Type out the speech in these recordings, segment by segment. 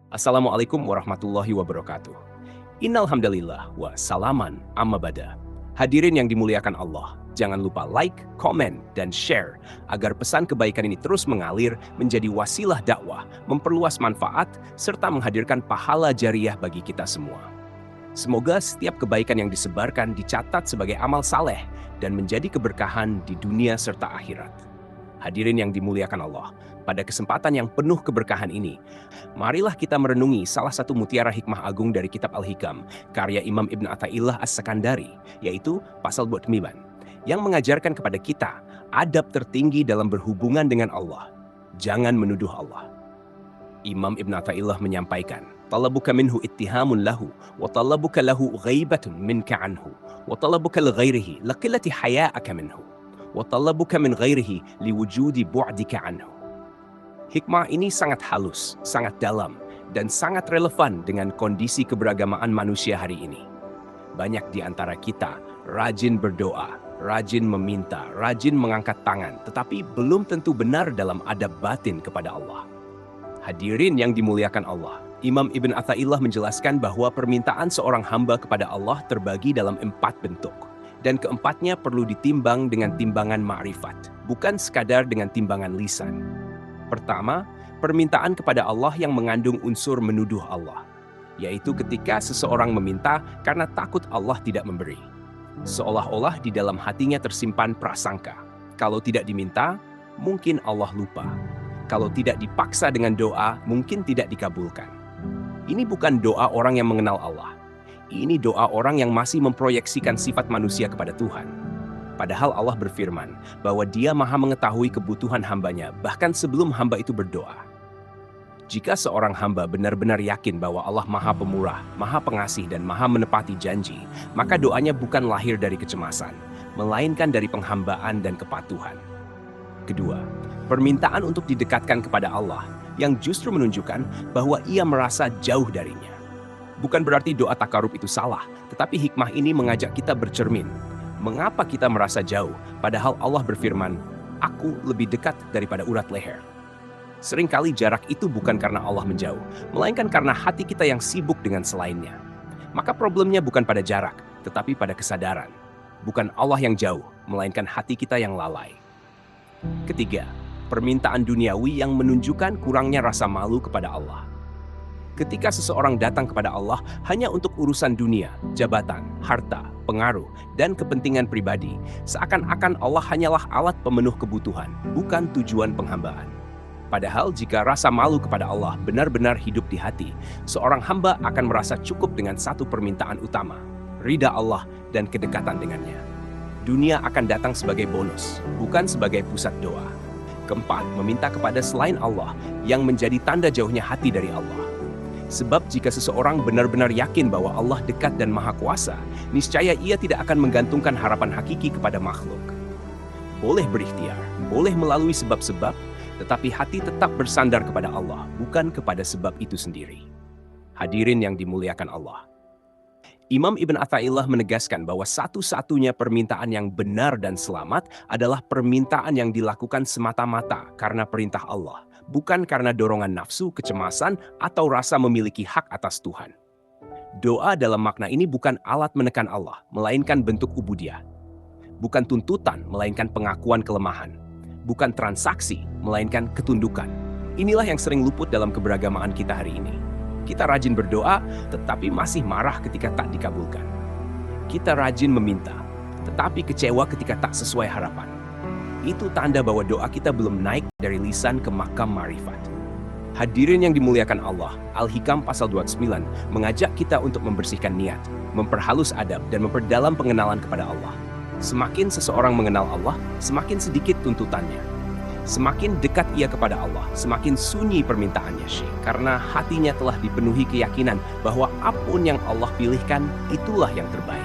Assalamualaikum warahmatullahi wabarakatuh. Innal hamdalillah wa salaman amma bada. Hadirin yang dimuliakan Allah, jangan lupa like, komen, dan share agar pesan kebaikan ini terus mengalir menjadi wasilah dakwah, memperluas manfaat, serta menghadirkan pahala jariah bagi kita semua. Semoga setiap kebaikan yang disebarkan dicatat sebagai amal saleh dan menjadi keberkahan di dunia serta akhirat. Hadirin yang dimuliakan Allah, pada kesempatan yang penuh keberkahan ini, marilah kita merenungi salah satu mutiara hikmah agung dari kitab Al-Hikam, karya Imam Ibn Athaillah As-Sakandari, yaitu pasal buat Miban, yang mengajarkan kepada kita adab tertinggi dalam berhubungan dengan Allah. Jangan menuduh Allah. Imam Ibn Athaillah menyampaikan, talabuka minhu ittihamun lahu, wa talabuka lahu ghaibatun minka anhu, wa talabuka lighairihi laqillati haya'aka minhu, wa talabuka min ghairihi liwujudi bu'dika anhu. Hikmah ini sangat halus, sangat dalam, dan sangat relevan dengan kondisi keberagamaan manusia hari ini. Banyak di antara kita rajin berdoa, rajin meminta, rajin mengangkat tangan, tetapi belum tentu benar dalam adab batin kepada Allah. Hadirin yang dimuliakan Allah, Imam Ibn Athaillah menjelaskan bahwa permintaan seorang hamba kepada Allah terbagi dalam 4 bentuk. Dan keempatnya perlu ditimbang dengan timbangan ma'rifat, bukan sekadar dengan timbangan lisan. Pertama, permintaan kepada Allah yang mengandung unsur menuduh Allah, yaitu ketika seseorang meminta karena takut Allah tidak memberi. Seolah-olah di dalam hatinya tersimpan prasangka. Kalau tidak diminta, mungkin Allah lupa. Kalau tidak dipaksa dengan doa, mungkin tidak dikabulkan. Ini bukan doa orang yang mengenal Allah. Ini doa orang yang masih memproyeksikan sifat manusia kepada Tuhan. Padahal Allah berfirman bahwa Dia Maha mengetahui kebutuhan hambanya bahkan sebelum hamba itu berdoa. Jika seorang hamba benar-benar yakin bahwa Allah Maha Pemurah, Maha Pengasih, dan Maha menepati janji, maka doanya bukan lahir dari kecemasan, melainkan dari penghambaan dan kepatuhan. Kedua, permintaan untuk didekatkan kepada Allah yang justru menunjukkan bahwa ia merasa jauh darinya. Bukan berarti doa takarub itu salah, tetapi hikmah ini mengajak kita bercermin. Mengapa kita merasa jauh, padahal Allah berfirman, "Aku lebih dekat daripada urat leher." Seringkali jarak itu bukan karena Allah menjauh, melainkan karena hati kita yang sibuk dengan selainnya. Maka problemnya bukan pada jarak, tetapi pada kesadaran. Bukan Allah yang jauh, melainkan hati kita yang lalai. Ketiga, permintaan duniawi yang menunjukkan kurangnya rasa malu kepada Allah. Ketika seseorang datang kepada Allah hanya untuk urusan dunia, jabatan, harta, pengaruh, dan kepentingan pribadi, seakan-akan Allah hanyalah alat pemenuh kebutuhan, bukan tujuan penghambaan. Padahal jika rasa malu kepada Allah benar-benar hidup di hati, seorang hamba akan merasa cukup dengan satu permintaan utama, ridha Allah dan kedekatan dengannya. Dunia akan datang sebagai bonus, bukan sebagai pusat doa. Keempat, meminta kepada selain Allah yang menjadi tanda jauhnya hati dari Allah. Sebab jika seseorang benar-benar yakin bahwa Allah dekat dan maha kuasa, niscaya ia tidak akan menggantungkan harapan hakiki kepada makhluk. Boleh berikhtiar, boleh melalui sebab-sebab, tetapi hati tetap bersandar kepada Allah, bukan kepada sebab itu sendiri. Hadirin yang dimuliakan Allah. Imam Ibn Athaillah menegaskan bahwa satu-satunya permintaan yang benar dan selamat adalah permintaan yang dilakukan semata-mata karena perintah Allah, bukan karena dorongan nafsu, kecemasan, atau rasa memiliki hak atas Tuhan. Doa dalam makna ini bukan alat menekan Allah, melainkan bentuk ubudiyah. Bukan tuntutan, melainkan pengakuan kelemahan. Bukan transaksi, melainkan ketundukan. Inilah yang sering luput dalam keberagamaan kita hari ini. Kita rajin berdoa, tetapi masih marah ketika tak dikabulkan. Kita rajin meminta, tetapi kecewa ketika tak sesuai harapan. Itu tanda bahwa doa kita belum naik dari lisan ke makam ma'rifat. Hadirin yang dimuliakan Allah, Al-Hikam pasal 29 mengajak kita untuk membersihkan niat, memperhalus adab, dan memperdalam pengenalan kepada Allah. Semakin seseorang mengenal Allah, semakin sedikit tuntutannya. Semakin dekat ia kepada Allah, semakin sunyi permintaannya, karena hatinya telah dipenuhi keyakinan bahwa apapun yang Allah pilihkan, itulah yang terbaik.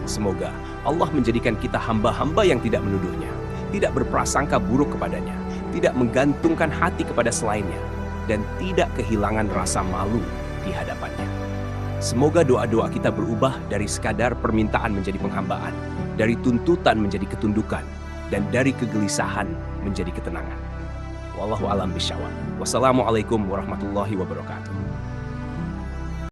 Semoga Allah menjadikan kita hamba-hamba yang tidak menuduhnya, tidak berprasangka buruk kepadanya, tidak menggantungkan hati kepada selainnya, dan tidak kehilangan rasa malu di hadapannya. Semoga doa-doa kita berubah dari sekadar permintaan menjadi penghambaan, dari tuntutan menjadi ketundukan, dan dari kegelisahan menjadi ketenangan. Wallahu a'lam bishawab. Wassalamualaikum warahmatullahi wabarakatuh.